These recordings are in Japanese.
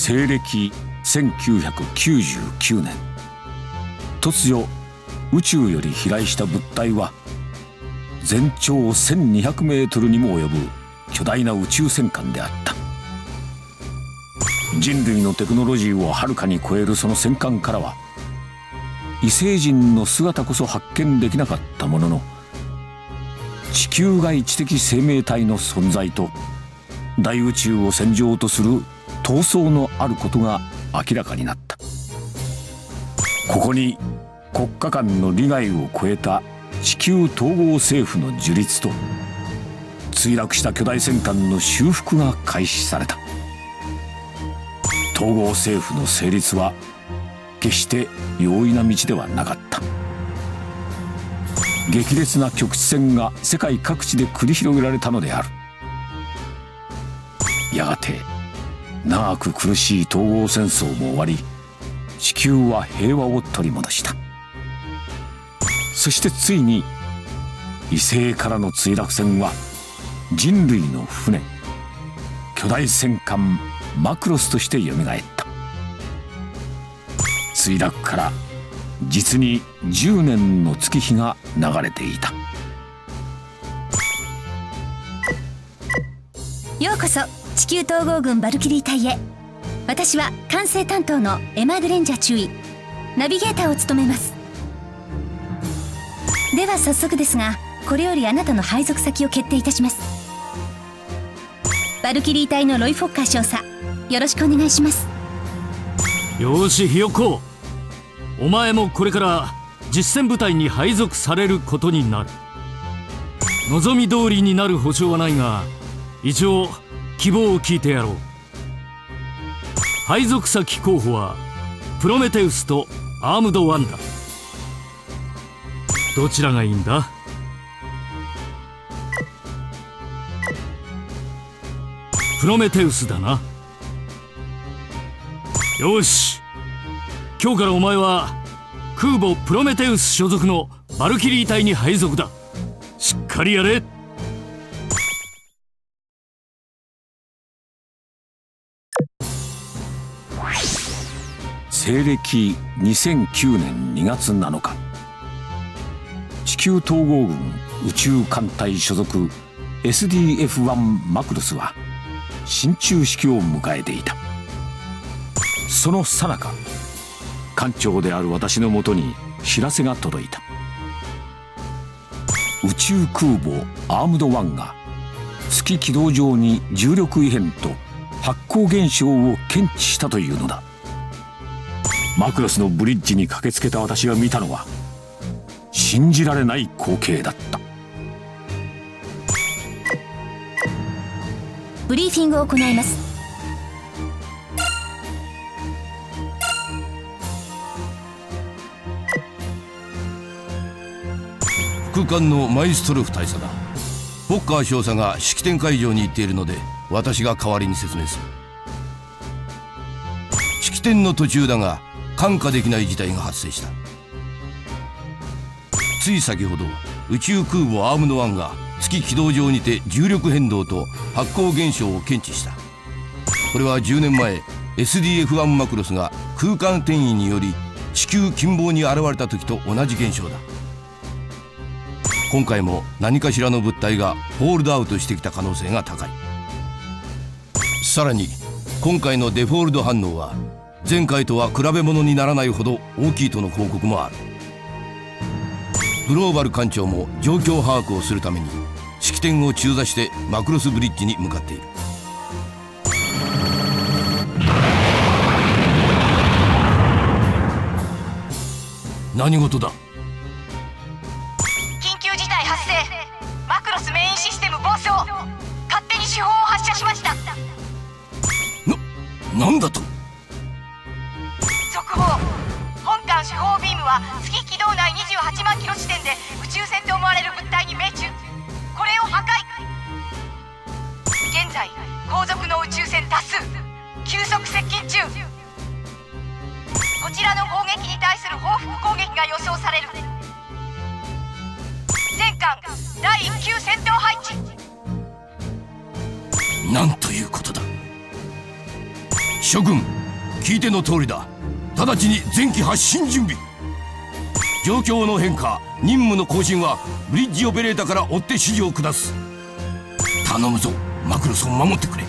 西暦1999年、突如宇宙より飛来した物体は全長1200メートルにも及ぶ巨大な宇宙戦艦であった。人類のテクノロジーをはるかに超えるその戦艦からは異星人の姿こそ発見できなかったものの、地球外知的生命体の存在と大宇宙を戦場とする闘争のあることが明らかになった。ここに国家間の利害を超えた地球統合政府の樹立と墜落した巨大戦艦の修復が開始された。統合政府の成立は決して容易な道ではなかった。激烈な局地戦が世界各地で繰り広げられたのである。やがて長く苦しい統合戦争も終わり、地球は平和を取り戻した。そしてついに異星からの墜落船は人類の船、巨大戦艦マクロスとしてよみがえった。墜落から実に10年の月日が流れていた。ようこそ地球統合軍バルキリー隊へ。私は管制担当のエマ・グレンジャー中尉、ナビゲーターを務めます。では早速ですが、これよりあなたの配属先を決定いたします。バルキリー隊のロイ・フォッカー少佐、よろしくお願いします。よし、ひよこ、お前もこれから実戦部隊に配属されることになる。望み通りになる保証はないが、一応希望を聞いてやろう。配属先候補はプロメテウスとアームドワンだ。どちらがいいんだ？プロメテウスだな。よし、今日からお前は空母プロメテウス所属のバルキリー隊に配属だ。しっかりやれ。西暦2009年2月7日、地球統合軍宇宙艦隊所属 SDF-1 マクロスは進駐式を迎えていた。その最中、艦長である私のもとに知らせが届いた。宇宙空母アームドワンが月軌道上に重力異変と発光現象を検知したというのだ。マクロスのブリッジに駆けつけた私が見たのは信じられない光景だった。ブリーフィングを行います。副官のマイストロフ大佐だ。フォッカー少佐が式典会場に行っているので、私が代わりに説明する。式典の途中だが看過できない事態が発生した。つい先ほど宇宙空母アームドワンが月軌道上にて重力変動と発光現象を検知した。これは10年前 SDF-1 マクロスが空間転移により地球近傍に現れた時と同じ現象だ。今回も何かしらの物体がホールドアウトしてきた可能性が高い。さらに今回のデフォルト反応は前回とは比べ物にならないほど大きいとの報告もある。グローバル艦長も状況把握をするために式典を中座してマクロスブリッジに向かっている。何事だ？緊急事態発生。マクロスメインシステム暴走。勝手に手法を発射しました。なんだと？速報。本艦手法ビームは月軌道内28万キロ地点で宇宙船と思われる物体に命中。これを破壊。現在後続の宇宙船多数急速接近中。こちらの攻撃に対する報復攻撃が予想される。全艦第1級戦闘配置。なんということだ。諸君、聞いての通りだ。直ちに前期発進準備。状況の変化、任務の更新はブリッジオペレーターから追って指示を下す。頼むぞ、マクロスを守ってくれ。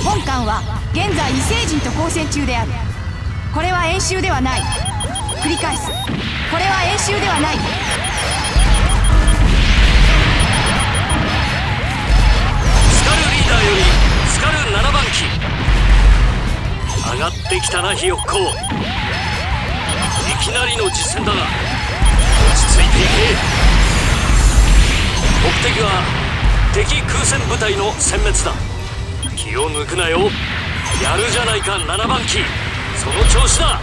本艦は現在異星人と交戦中である。これは演習ではない。繰り返す。これは演習ではない。スカルリーダーよりスカル7番機上がってきたな、ひよっこ。いきなりの実戦だが落ち着いていけ。目的は敵空戦部隊の殲滅だ。気を抜くなよ。やるじゃないか7番機、その調子だ。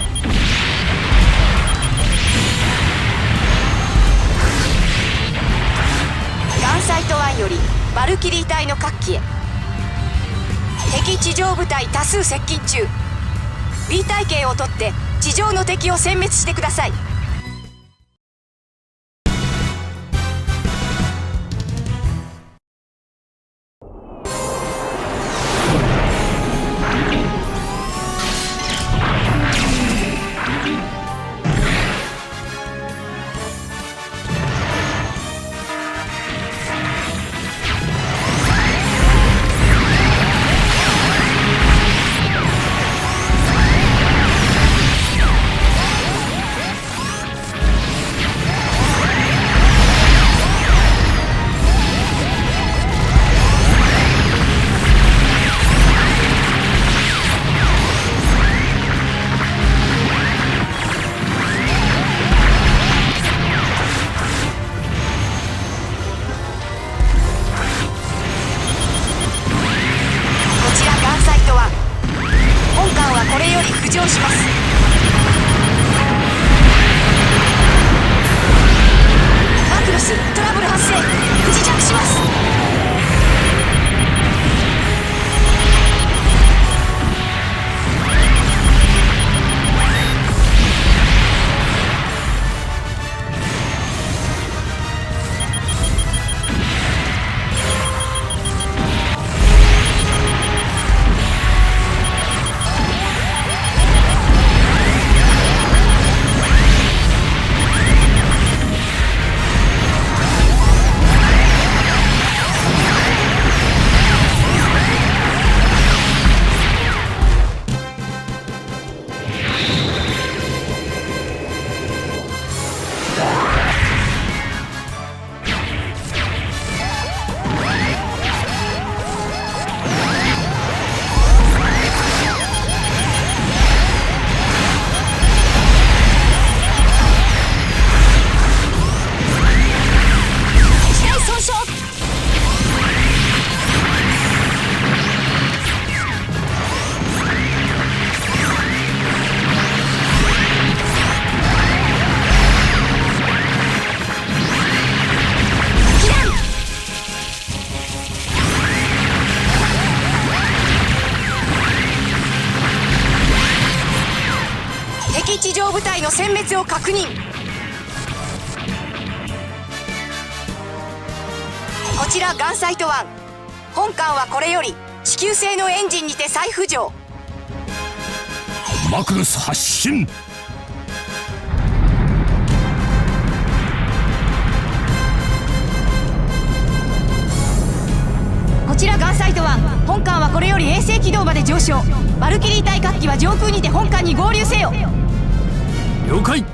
ガンサイト1よりバルキリー隊の各機へ。敵地上部隊多数接近中。 B 隊形を取って地上の敵を殲滅してください。これより浮上します。マクロス、トラブル発生。不時着します。地上部隊の殲滅を確認。こちらガンサイト1。本艦はこれより地球製のエンジンにて再浮上。マクロス発進。こちらガンサイト1。本艦はこれより衛星軌道まで上昇。バルキリー隊各機は上空にて本艦に合流せよ。了解。